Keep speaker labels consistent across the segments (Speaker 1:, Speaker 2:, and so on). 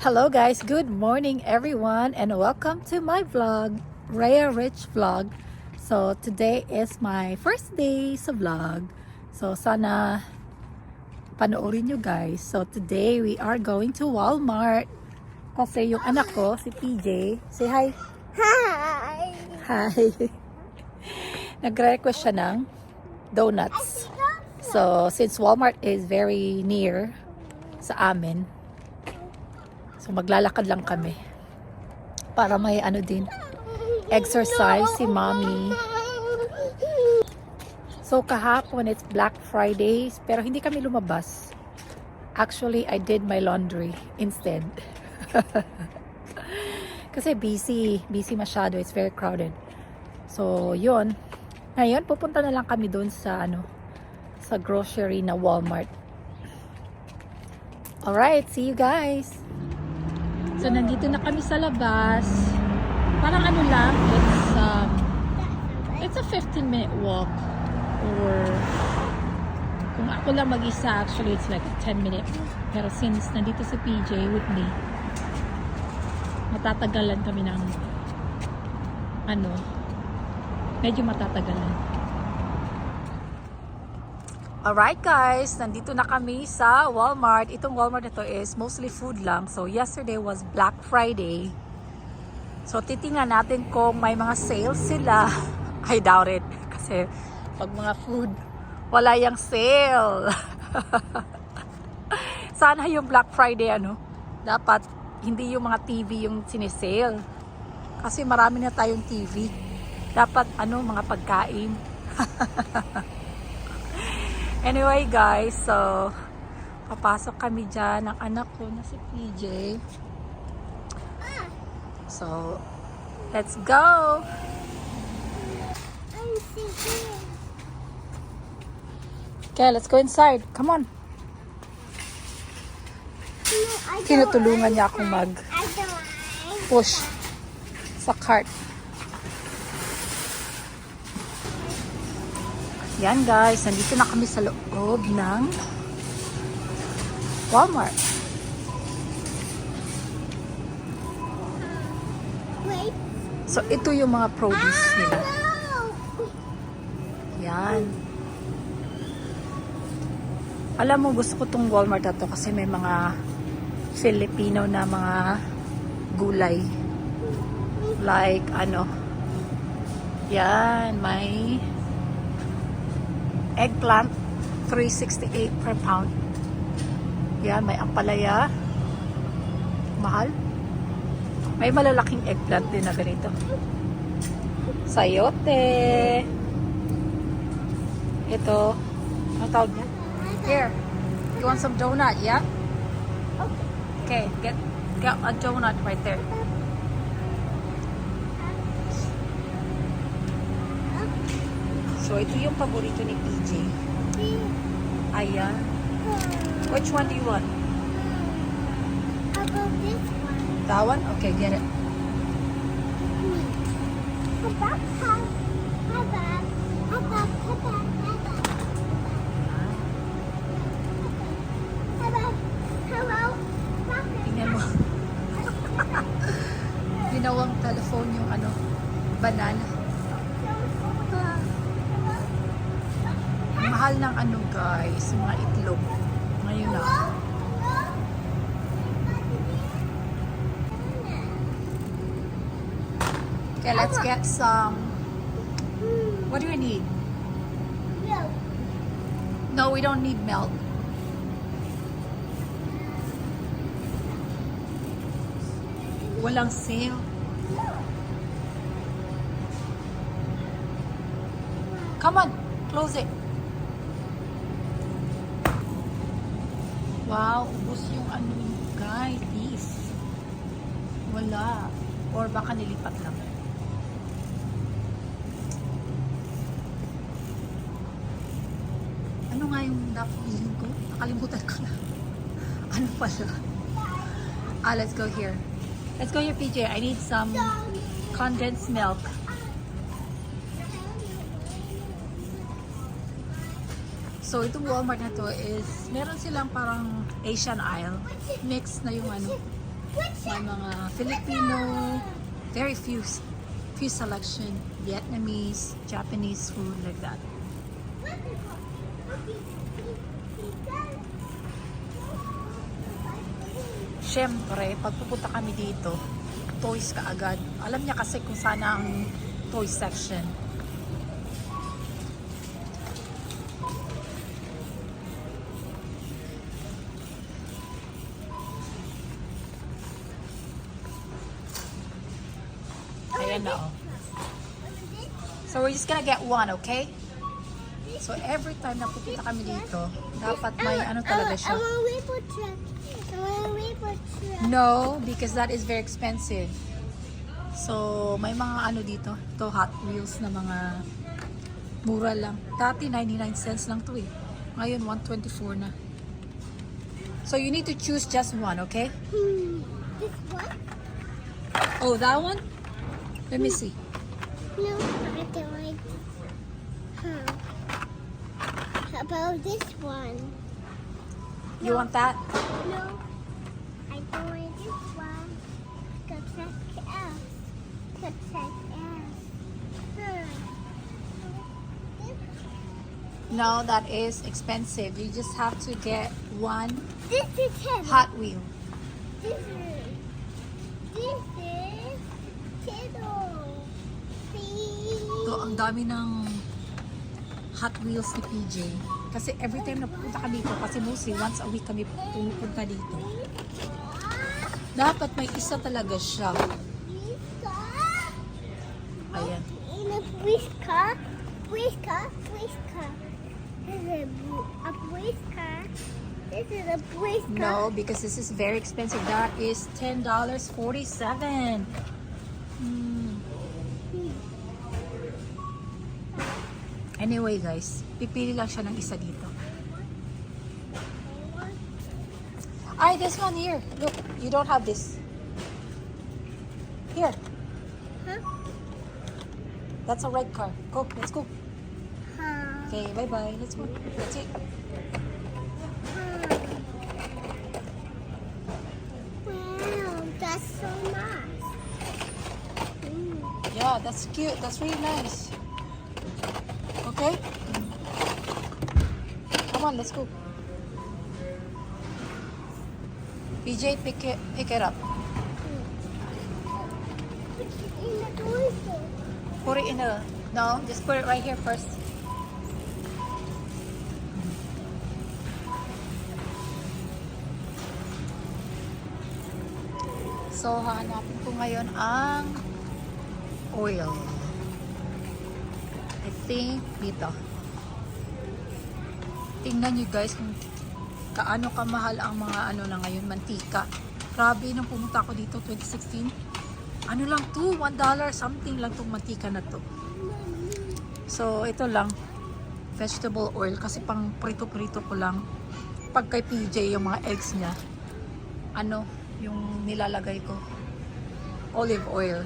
Speaker 1: Hello guys, good morning everyone and welcome to my vlog, Rhea Rich Vlog. So today is my first day sa vlog. So sana panoorin nyo guys. So today we are going to Walmart. Kasi yung anak ko, si PJ, say hi.
Speaker 2: Hi!
Speaker 1: Hi. Nagre-request siya ng donuts. So since Walmart is very near sa amin, so maglalakad lang kami para may ano din, exercise si mommy. So kahapon it's Black Friday pero hindi kami lumabas. Actually, I did my laundry instead. Kasi busy masyado, it's very crowded. So yun, ngayon pupunta na lang kami doon sa sa grocery na Walmart. Alright, see you guys. So, nandito na kami sa labas. Parang ano lang, it's a 15-minute walk. Or, kung ako lang mag-isa, actually, it's like a 10-minute. Pero since nandito si PJ with me, matatagalan kami ng, medyo matatagalan. Alright guys, nandito na kami sa Walmart. Itong Walmart na to is mostly food lang. So yesterday was Black Friday. So titingnan natin kung may mga sales sila. I doubt it. Kasi pag mga food, wala yung sale. Sana yung Black Friday dapat hindi yung mga TV yung sinesale. Kasi marami na tayong TV. Dapat mga pagkain. Anyway guys, so papasok kami dyan ng anak ko na si PJ. So, let's go! Okay, let's go inside. Come on. Tinutulungan niya akong mag-push sa cart. Yan guys, nandito na kami sa loob ng Walmart. So ito yung mga produce nila. Yan. Alam mo, gusto ko tong Walmart na to kasi may mga Filipino na mga gulay. Like yan, may eggplant, 368 per pound. Yan, may ampalaya. Mahal. May malalaking eggplant din na ganito. Sayote. Ito. Ano tawag niya? Here. You want some donut, yeah? Okay, get a donut right there. So, ito yung paborito ni PJ. Ayan. Which one do you want?
Speaker 2: How about this one?
Speaker 1: That one? Okay, get it. Tingnan mo. Ginawang telephone yung banana. Mahal ng guys, mga itlog. Ngayon na. Okay, let's get some. What do you need?
Speaker 2: Milk.
Speaker 1: No, we don't need milk. Walang sale. Come on, close it. Wow, ubos yung guys, beef. Wala. Or baka nilipat lang. Ano nga yung dapat bilhin ko? Nakalimutan ko na. Ano pala? Let's go here. Let's go here, PJ. I need some condensed milk. So, itong Walmart na to is, meron silang parang Asian aisle. Mix na yung May mga Filipino, very few selection, Vietnamese, Japanese food like that. Siyempre, pag pupunta kami dito, toys ka agad. Alam niya kasi kung saan ang toy section. Ayan na, oh. So we're just gonna get one, okay? So every time na pupunta kami dito, dapat may ano talaga siya.
Speaker 2: I want a rainbow truck. I want a rainbow truck.
Speaker 1: No, because that is very expensive. So may mga ano dito, to Hot Wheels na mga mura lang. Dati 99 cents lang to eh. Ngayon 124 na. So you need to choose just one, okay?
Speaker 2: This one?
Speaker 1: Oh, that one? Let me see.
Speaker 2: No, I don't like. Huh. How about this one?
Speaker 1: You want that?
Speaker 2: No, I don't like this one. Got that else. Got that else. Huh.
Speaker 1: No, that is expensive. You just have to get one
Speaker 2: This is him.
Speaker 1: Hot Wheel.
Speaker 2: This is Kiddo. See?
Speaker 1: So, ang dami ng Hot Wheels ni PJ. Kasi every time na pupunta kami dito, kasi mostly once a week kami pupunta dito. Dapat may isa talaga siya. Ayan.
Speaker 2: In a whisker. Whisker. Whisker. This is a whisker. This is a whisker.
Speaker 1: No, because this is very expensive. That is $10.47. Anyway guys, pipili lang siya ng isa dito. Ay, this one here. Look, you don't have this. Here,
Speaker 2: Huh?
Speaker 1: that's a red car. Go, let's go.
Speaker 2: Huh.
Speaker 1: Okay, bye-bye. Let's go. That's it.
Speaker 2: Wow, that's so nice.
Speaker 1: Yeah, that's cute. That's really nice. Okay? Come on, let's go. PJ, pick it up.
Speaker 2: In the toilet.
Speaker 1: Put it in a... No, just put it right here first. So, hahanapin ko ngayon ang oil. I think dito. Tingnan nyo guys kung kaano kamahal ang mga ano na ngayon, mantika. Grabe, nung pumunta ako dito 2016, ano lang to, $1 something lang tong mantika na to. So, ito lang, vegetable oil, kasi pang prito-prito ko lang. Pag kay PJ, yung mga eggs niya, ano, yung nilalagay ko, olive oil.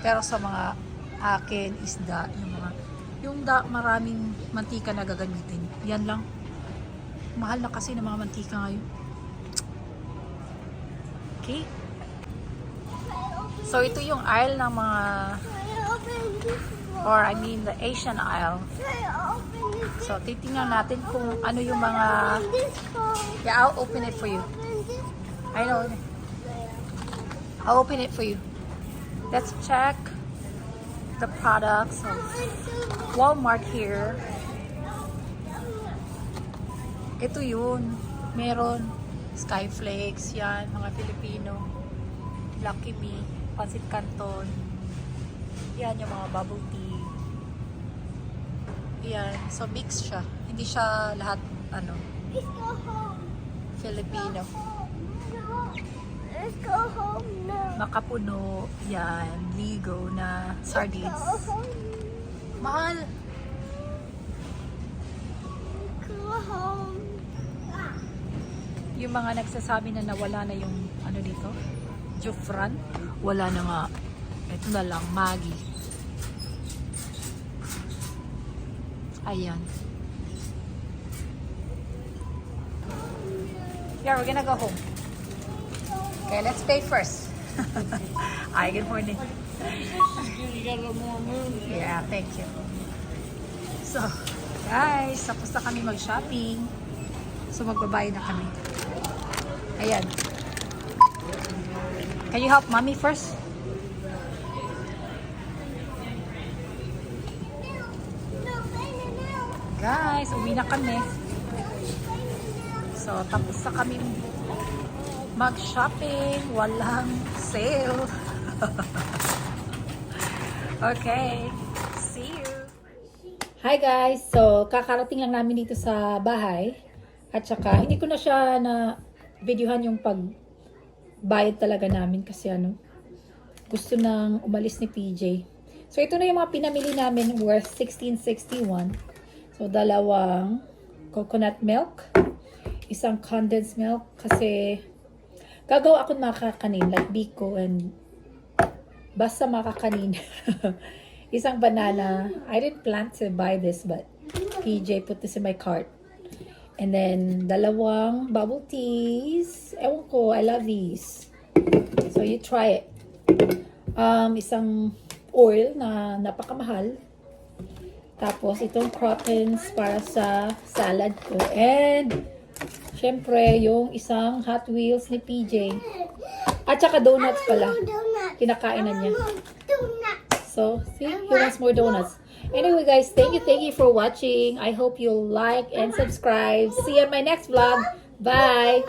Speaker 1: Pero sa mga akin, isda, yung maraming mantika na gagamitin. Yan lang. Mahal na kasi ng mga mantika ngayon. Okay. So, ito yung aisle ng mga, or I mean the Asian aisle. So, titingnan natin kung ano yung mga, yeah, I'll open it for you. I know. I'll open it for you. Let's check the products of Walmart here. Ito yun. Meron Skyflakes, yan, mga Filipino. Lucky Me, Pancit Canton. Yan, yung mga bubble tea. Yan, so mix siya. Hindi siya lahat, ano, Filipino.
Speaker 2: Let's go home now.
Speaker 1: Makapuno, yan, ligo na sardines. Mahal.
Speaker 2: Go home.
Speaker 1: Yung mga nagsasabi na nawala na yung ano dito, Jufran, wala na nga. Ito na lang, Maggi. Ayan. Yeah, we're gonna go home. Okay, let's pay first. Hi, good morning.
Speaker 3: You got a little more room.
Speaker 1: Yeah, thank you. So, guys, tapos na kami mag-shopping. So, magbabayad na kami. Ayan. Can you help mommy first? Guys, uwi na kami. So, tapos na kami mag-shopping. Walang sale. Okay. See you. Hi guys. So, kakarating lang namin dito sa bahay. At saka, hindi ko na siya na videohan yung pagbayad talaga namin kasi gusto nang umalis ni PJ. So, ito na yung mga pinamili namin worth $16.61. So, dalawang coconut milk, isang condensed milk kasi gagawa ako ng makakanin like biko and basta makakanin. Isang banana. I didn't plan to buy this but PJ put this in my cart. And then dalawang bubble teas. Ewan ko, I love these. So you try it. Isang oil na napakamahal. Tapos, itong croutons para sa salad ko. And, syempre, yung isang Hot Wheels ni PJ. At saka donuts pala. Kinakain na niya. So, see? He wants more donuts. Anyway, guys, thank you for watching. I hope you'll like and subscribe. See you in my next vlog. Bye!